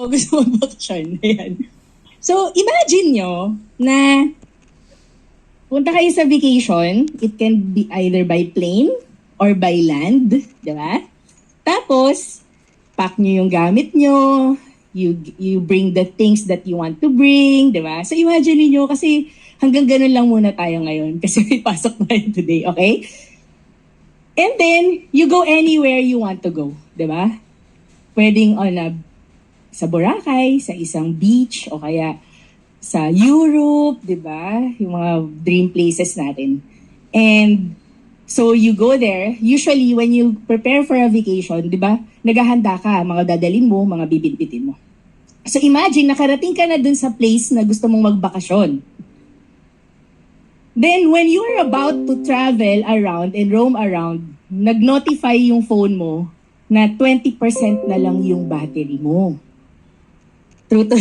gusto mag-vacation. Ayan. So, imagine nyo na punta kayo sa vacation. It can be either by plane or by land. Diba? Tapos, pack nyo yung gamit nyo. You bring the things that you want to bring. Diba? So, imagine niyo kasi hanggang ganun lang muna tayo ngayon kasi may pasok tayo today. Okay? And then, you go anywhere you want to go. Diba? Pwedeng sa Boracay, sa isang beach, o kaya sa Europe, di ba? Yung mga dream places natin. And so you go there, usually when you prepare for a vacation, di ba? Naghahanda ka, mga dadalhin mo, mga bibitbitin mo. So imagine, nakarating ka na dun sa place na gusto mong magbakasyon. Then when you're about to travel around and roam around, nag-notify yung phone mo na 20% na lang yung battery mo. True to...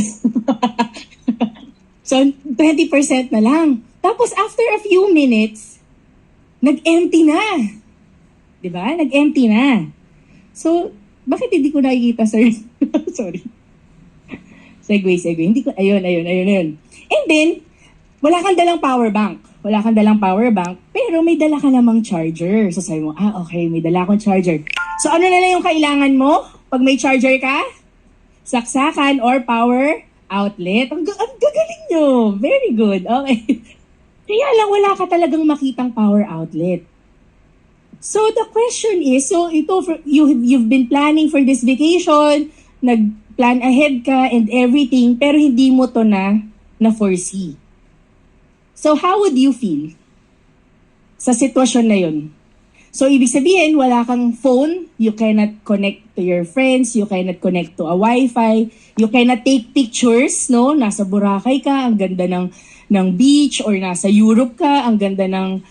So, 20% na lang. Tapos, after a few minutes, nag-empty na. Diba? Nag-empty na. So, bakit hindi ko nakikita, sir? Sorry. Segue. Hindi ko... Ayun. And then, wala kang dalang power bank. Pero may dala ka namang charger. So, sabi mo, okay, may dala akong charger. So, ano na lang yung kailangan mo pag may charger ka? Saksakan or power outlet. Ang gagaling nyo. Very good. Okay. Kaya lang wala ka talagang makitang power outlet. So the question is, so ito, you've been planning for this vacation, nag-plan ahead ka and everything, pero hindi mo to na-foresee. So how would you feel sa sitwasyon na yun? So, ibig sabihin, wala kang phone, you cannot connect to your friends, you cannot connect to a Wi-Fi, you cannot take pictures, no? Nasa Boracay ka, ang ganda ng beach, or nasa Europe ka, ang ganda ng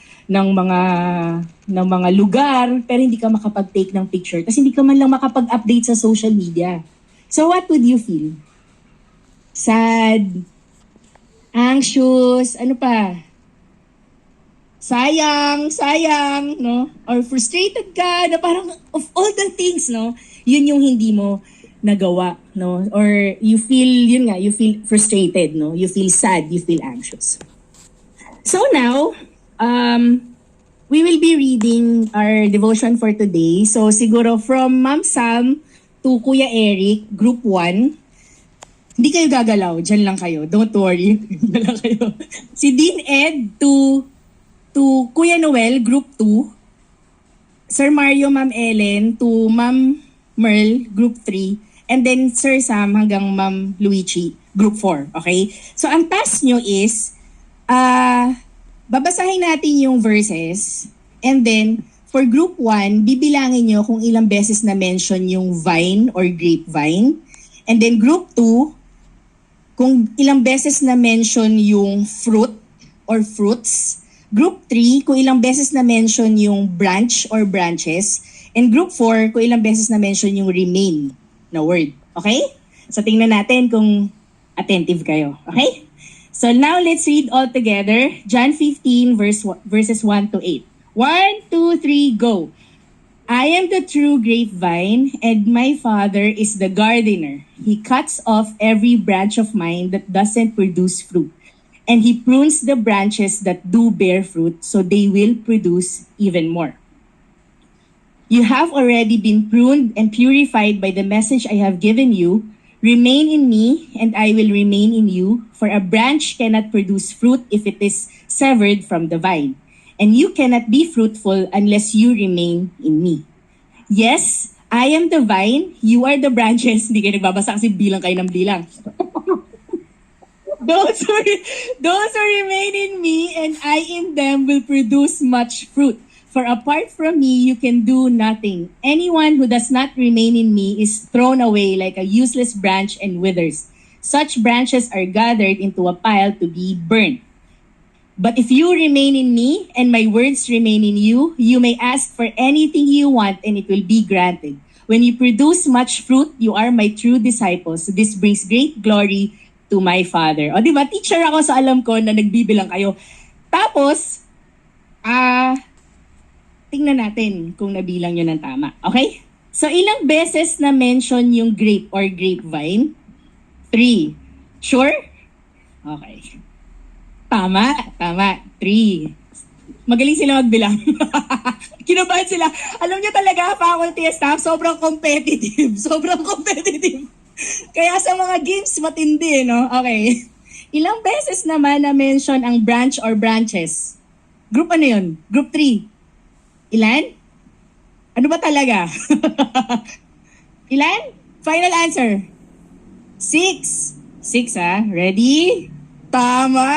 mga lugar, pero hindi ka makapag-take ng picture, kasi hindi ka man lang makapag-update sa social media. So, what would you feel? Sad, anxious, ano pa? Sayang, no? Or frustrated ka, na parang of all the things, no? Yun yung hindi mo nagawa, no? Or you feel, you feel frustrated, no? You feel sad, you feel anxious. So now, we will be reading our devotion for today. So siguro from Ma'am Sam to Kuya Eric, Group 1. Hindi kayo gagalaw, dyan lang kayo. Don't worry, dyan lang kayo. Si Dean Ed to Kuya Noel, Group 2, Sir Mario, Ma'am Ellen, to Ma'am Merl, Group 3, and then Sir Sam hanggang Ma'am Luigi, Group 4. Okay? So, ang task nyo is, babasahin natin yung verses, and then, for Group 1, bibilangin nyo kung ilang beses na mention yung vine or grapevine, and then Group 2, kung ilang beses na mention yung fruit or fruits, Group 3, kung ilang beses na mention yung branch or branches. And Group 4, kung ilang beses na mention yung remain na word. Okay? So tingnan natin kung attentive kayo. Okay? So now let's read all together. John 15 verses 1 to 8. 1, 2, 3, go! I am the true grapevine, and my Father is the gardener. He cuts off every branch of mine that doesn't produce fruit. And he prunes the branches that do bear fruit, so they will produce even more. You have already been pruned and purified by the message I have given you. Remain in me, and I will remain in you. For a branch cannot produce fruit if it is severed from the vine. And you cannot be fruitful unless you remain in me. Yes, I am the vine, you are the branches. Hindi kayo nagbabasa kasi bilang kayo ng bilang. Those who remain in me and I in them will produce much fruit. For apart from me, you can do nothing. Anyone who does not remain in me is thrown away like a useless branch and withers. Such branches are gathered into a pile to be burned. But if you remain in me and my words remain in you, you may ask for anything you want and it will be granted. When you produce much fruit, you are my true disciples. This brings great glory to my Father. O diba, teacher ako, so alam ko na nagbibilang kayo. Tapos, tingnan natin kung nabilang nyo ng tama. Okay? So, ilang beses na mention yung grape or grapevine? 3. Sure? Okay. Tama. 3. Magaling sila magbilang. Kinabahan sila. Alam niyo talaga, faculty and staff, sobrang competitive. Kaya sa mga games, matindi, no? Okay. Ilang beses naman na-mention ang branch or branches? Group ano yun? Group 3. Ilan? Ano ba talaga? Ilan? Final answer. 6. 6 Ready? Tama!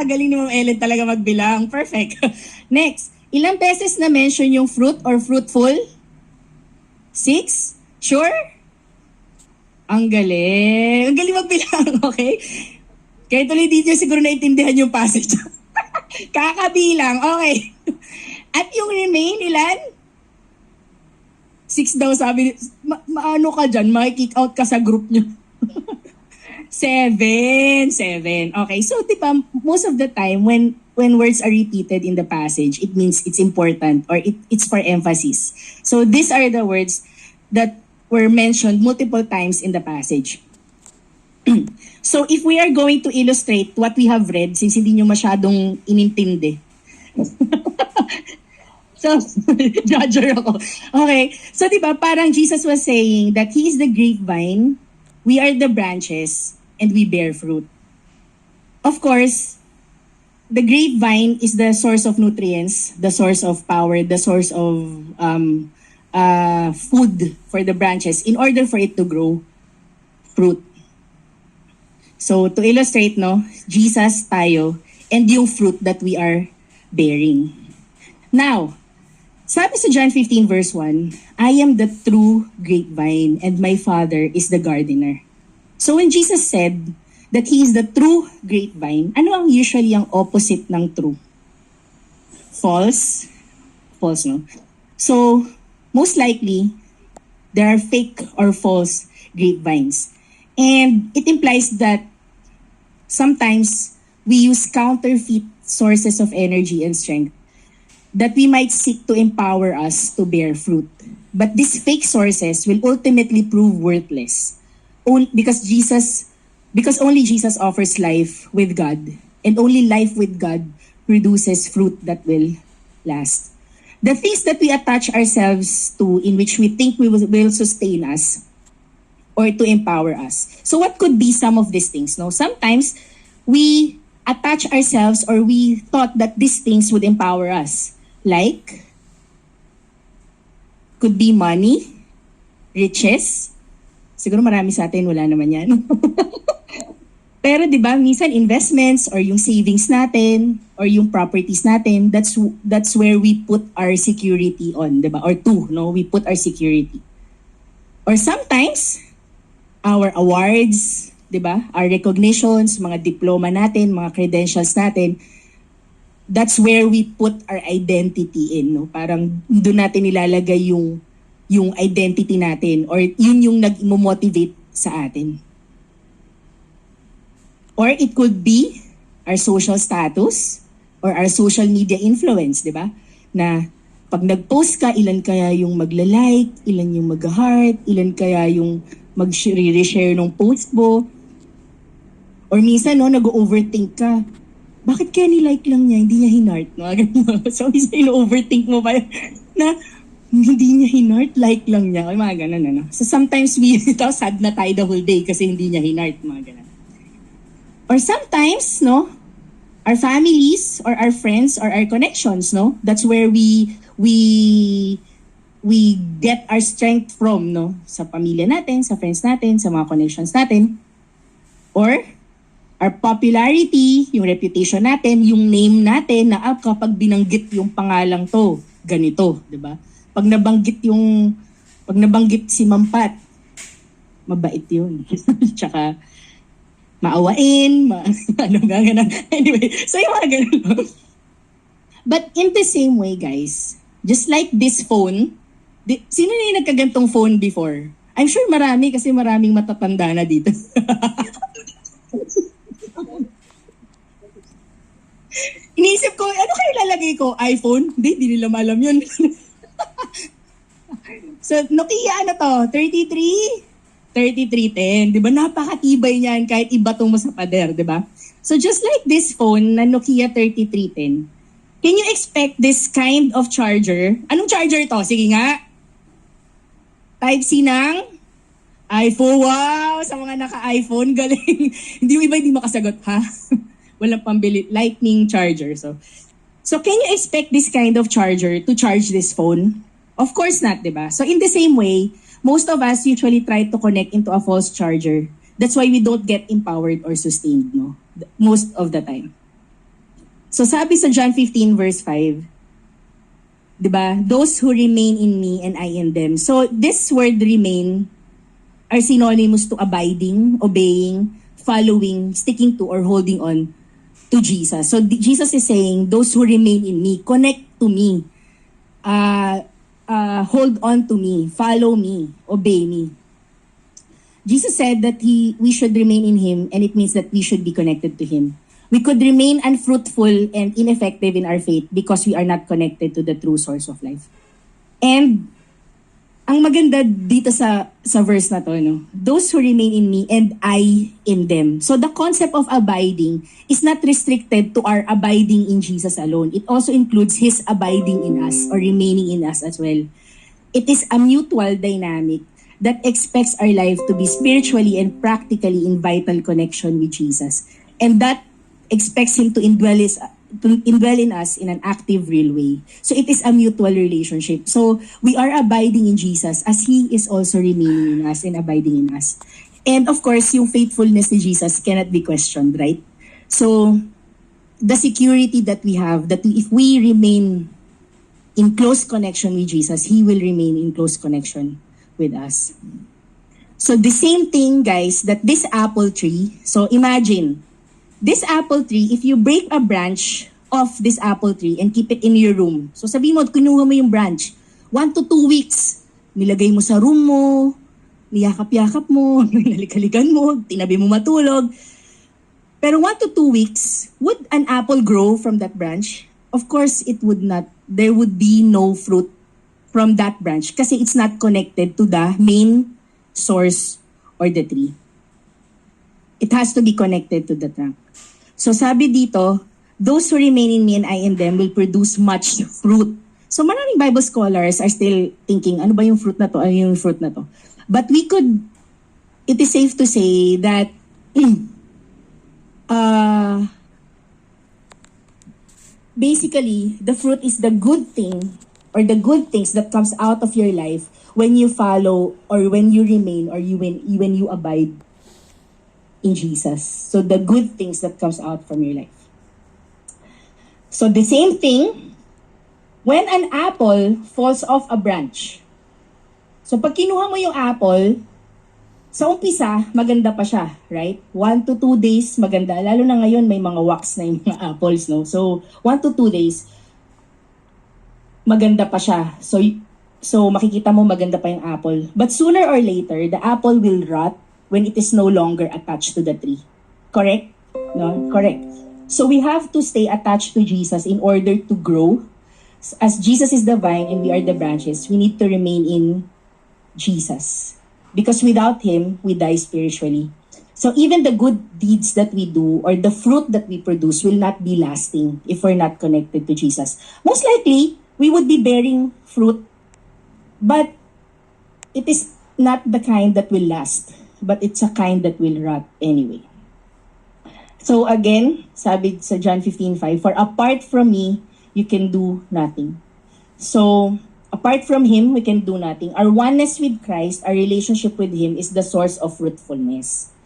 Galing ni Ma'am Ellen talaga magbilang. Perfect. Next. Ilang beses na-mention yung fruit or fruitful? 6? Sure? Ang galing. Ang galing magbilang, okay? Kaya tuloy dito siguro naintindihan yung passage. Kakabilang, okay. At yung remain, ilan? 6 daw sabi. Maano ka dyan? Makikick out ka sa group nyo. 7. Okay, so diba, most of the time when words are repeated in the passage, it means it's important or it's for emphasis. So these are the words that were mentioned multiple times in the passage. So if we are going to illustrate what we have read, since hindi nyo masyadong inintindi. So, judger ako. Okay, so diba, parang Jesus was saying that He is the grapevine, we are the branches, and we bear fruit. Of course, the grapevine is the source of nutrients, the source of power, the source of food for the branches in order for it to grow fruit. So, to illustrate, no, Jesus tayo and yung fruit that we are bearing. Now, sabi sa John 15 verse 1, I am the true grapevine and my Father is the gardener. So when Jesus said that He is the true grapevine, ano ang usually ang opposite ng true? False. False, no? So, most likely, there are fake or false grapevines. And it implies that sometimes we use counterfeit sources of energy and strength that we might seek to empower us to bear fruit. But these fake sources will ultimately prove worthless because only Jesus offers life with God, and only life with God produces fruit that will last. The things that we attach ourselves to in which we think will sustain us or to empower us. So what could be some of these things? No, sometimes we attach ourselves or we thought that these things would empower us. Like, could be money, riches. Siguro marami sa atin, wala naman yan. Pero di ba, minsan investments or yung savings natin or yung properties natin, that's where we put our security on, di ba? Or we put our security. Or sometimes, our awards, di ba? Our recognitions, mga diploma natin, mga credentials natin, that's where we put our identity in, no? Parang doon natin nilalagay yung identity natin or yun yung nag-motivate sa atin. Or it could be our social status or our social media influence, di ba? Na pag nag-post ka, ilan kaya yung magla-like, ilan yung mag-heart, ilan kaya yung mag-reshare ng post mo. Or minsan, no, nag-overthink ka. Bakit kaya ni-like lang niya, hindi niya hinart? No? So, isa ino-overthink mo pa na hindi niya hinart, like lang niya. Ay, mga ganun, ano. So, sometimes sad na tayo the whole day kasi hindi niya hinart, mga ganun. Or sometimes, no, our families or our friends or our connections, no, that's where we get our strength from, no, sa pamilya natin, sa friends natin, sa mga connections natin. Or our popularity, yung reputation natin, yung name natin na kapag binanggit yung pangalang to, ganito, di ba? Pag nabanggit si Mam Pat, mabait yun. Tsaka maawain, ano nga ganun. Anyway, so yung mga ganun. But in the same way, guys, just like this phone, sino na yung nagkagantong phone before? I'm sure marami kasi maraming matatanda na dito. Iniisip ko, ano kayo lalagay ko? iPhone? Hindi nila malam yun. So, Nokia ano to? 33? 3310, di ba? Napakatibay niyan kahit ibato mo sa pader, di ba? So just like this phone na Nokia 3310, can you expect this kind of charger? Anong charger to? Sige nga. Type-C ng iPhone. Wow! Sa mga naka-iPhone, galing. Hindi yung iba hindi makasagot, ha? Walang pambili. Lightning charger. So can you expect this kind of charger to charge this phone? Of course not, di ba? So in the same way, most of us usually try to connect into a false charger. That's why we don't get empowered or sustained, no? Most of the time. So sabi sa John 15 verse 5, di ba? Those who remain in me and I in them. So this word remain are synonymous to abiding, obeying, following, sticking to, or holding on to Jesus. So Jesus is saying, those who remain in me, connect to me, hold on to me, follow me, obey me. Jesus said that we should remain in Him, and it means that we should be connected to Him. We could remain unfruitful and ineffective in our faith because we are not connected to the true source of life. And ang maganda dito sa verse na to, no? Those who remain in me and I in them. So the concept of abiding is not restricted to our abiding in Jesus alone. It also includes His abiding in us or remaining in us as well. It is a mutual dynamic that expects our life to be spiritually and practically in vital connection with Jesus. And that expects Him to indwell in us in an active, real way. So it is a mutual relationship. So we are abiding in Jesus as He is also remaining in us and abiding in us. And of course, yung faithfulness ni Jesus cannot be questioned, right? So the security that we have, that if we remain in close connection with Jesus, He will remain in close connection with us. So the same thing, guys, that this apple tree, so imagine, this apple tree, if you break a branch of this apple tree and keep it in your room, so sabihin mo, kinuha mo yung branch, 1 to 2 weeks, nilagay mo sa room mo, niyakap-yakap mo, nalik-halikan mo, tinabi mo matulog. Pero 1 to 2 weeks, would an apple grow from that branch? Of course, it would not. There would be no fruit from that branch kasi it's not connected to the main source or the tree. It has to be connected to the trunk. So sabi dito, those who remain in me and I in them will produce much fruit. So maraming Bible scholars are still thinking, ano ba yung fruit na to? Ano yung fruit na to? But it is safe to say that basically, the fruit is the good thing or the good things that comes out of your life when you follow or when you remain or when you abide in Jesus. So the good things that comes out from your life. So the same thing, when an apple falls off a branch. So pag kinuha mo yung apple, sa umpisa, maganda pa siya, right? 1 to 2 days, maganda. Lalo na ngayon, may mga wax na yung mga apples, no? So 1 to 2 days, maganda pa siya. So makikita mo maganda pa yung apple. But sooner or later, the apple will rot when it is no longer attached to the tree. Correct? No? Correct. So we have to stay attached to Jesus in order to grow. As Jesus is the vine and we are the branches, we need to remain in Jesus. Because without Him, we die spiritually. So even the good deeds that we do or the fruit that we produce will not be lasting if we're not connected to Jesus. Most likely, we would be bearing fruit, but it is not the kind that will last. But it's a kind that will rot anyway. So again, sabi sa John 15:5, for apart from me, you can do nothing. So apart from Him, we can do nothing. Our oneness with Christ, our relationship with Him is the source of fruitfulness.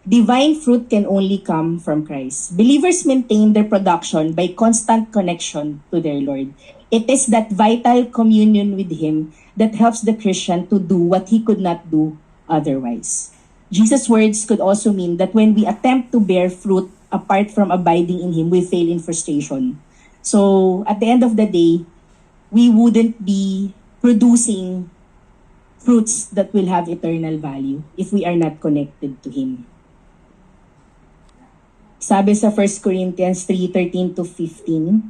Divine fruit can only come from Christ. Believers maintain their production by constant connection to their Lord. It is that vital communion with Him that helps the Christian to do what he could not do otherwise. Jesus' words could also mean that when we attempt to bear fruit apart from abiding in Him, we fail in frustration. So at the end of the day, we wouldn't be producing fruits that will have eternal value if we are not connected to Him. Sabi sa 1 Corinthians 3:13-15,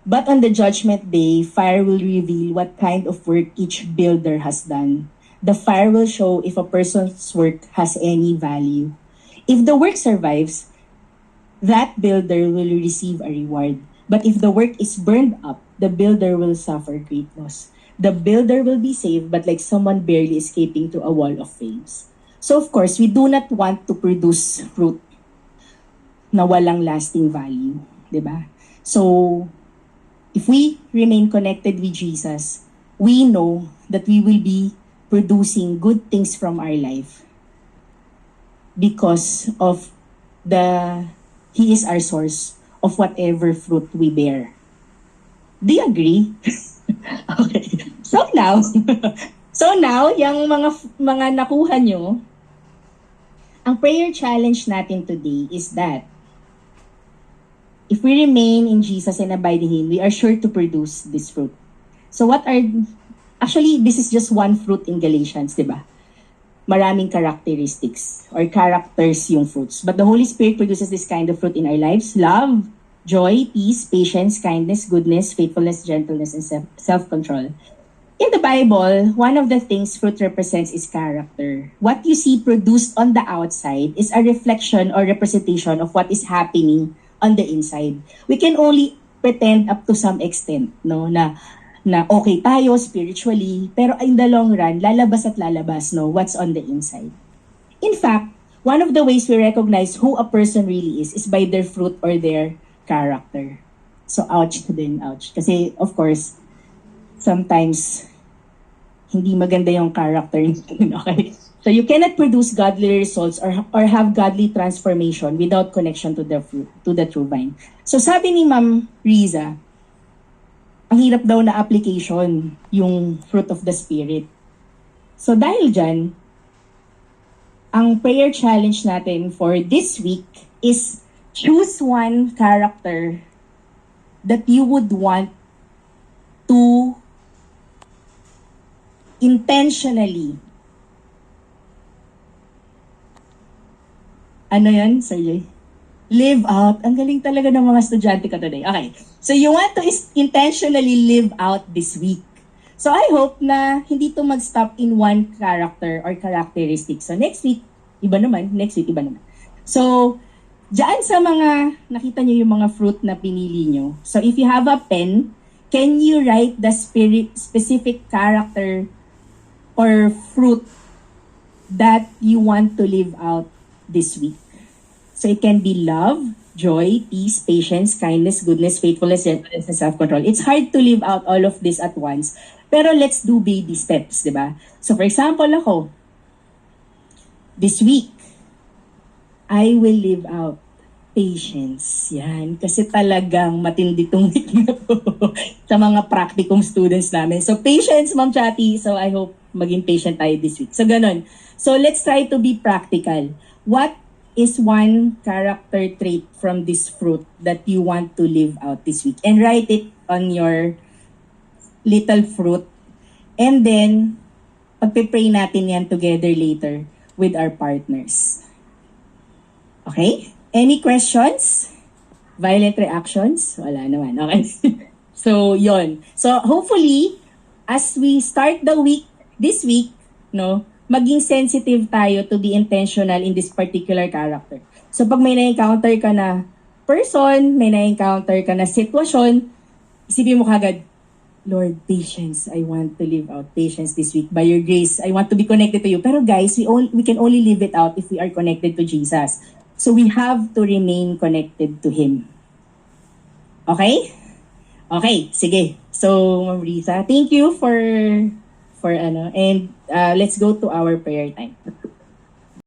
but on the judgment day, fire will reveal what kind of work each builder has done. The fire will show if a person's work has any value. If the work survives, that builder will receive a reward. But if the work is burned up, the builder will suffer great loss. The builder will be saved, but like someone barely escaping through a wall of flames. So of course, we do not want to produce fruit na walang lasting value, 'di ba? So if we remain connected with Jesus, we know that we will be producing good things from our life because of He is our source of whatever fruit we bear. Do you agree? Okay. So now, yung mga nakuha nyo, ang prayer challenge natin today is that if we remain in Jesus and abide in Him, we are sure to produce this fruit. So actually, this is just one fruit in Galatians, di ba? Maraming characteristics or characters yung fruits. But the Holy Spirit produces this kind of fruit in our lives: love, joy, peace, patience, kindness, goodness, faithfulness, gentleness, and self-control. In the Bible, one of the things fruit represents is character. What you see produced on the outside is a reflection or representation of what is happening on the inside. We can only pretend up to some extent, no, na okay tayo spiritually, pero in the long run, lalabas at lalabas, no, what's on the inside. In fact, one of the ways we recognize who a person really is by their fruit or their character. So ouch din, ouch. Kasi of course, sometimes hindi maganda yung character natin, okay? So you cannot produce godly results or have godly transformation without connection to the true vine. So sabi ni Ma'am Riza, ang hirap daw na application yung fruit of the Spirit. So dahil dyan, ang prayer challenge natin for this week is choose one character that you would want to intentionally. Ano yan, Sir Jay? Live out. Ang galing talaga ng mga estudyante ka today. Okay. So you want to intentionally live out this week. So I hope na hindi to mag-stop in one character or characteristic. So next week, iba naman. Next week, iba naman. So, diyan sa mga, nakita nyo yung mga fruit na pinili nyo. So if you have a pen, can you write the specific character or fruit that you want to live out this week? So it can be love, joy, peace, patience, kindness, goodness, faithfulness, gentleness, and self-control. It's hard to live out all of this at once. Pero let's do baby steps, di ba? So for example, ako, this week, I will live out patience. Yan. Kasi talagang matindi tong week na to sa mga practicum students namin. So patience, Ma'am Chati. So I hope maging patient tayo this week. So ganun. So let's try to be practical. What is one character trait from this fruit that you want to live out this week? And write it on your little fruit. And then, pagpipray natin yan together later with our partners. Okay? Any questions? Violent reactions? Wala naman. Okay. So, yon. So, hopefully, as we start the week, this week, no, maging sensitive tayo to be intentional in this particular character. So pag may na-encounter ka na person, may na-encounter ka na sitwasyon, isipin mo kagad, Lord, patience. I want to live out patience this week. By your grace, I want to be connected to you. Pero guys, we can only live it out if we are connected to Jesus. So we have to remain connected to Him. Okay? Okay, sige. So, Ma'am Risa, thank you for and let's go to our prayer time.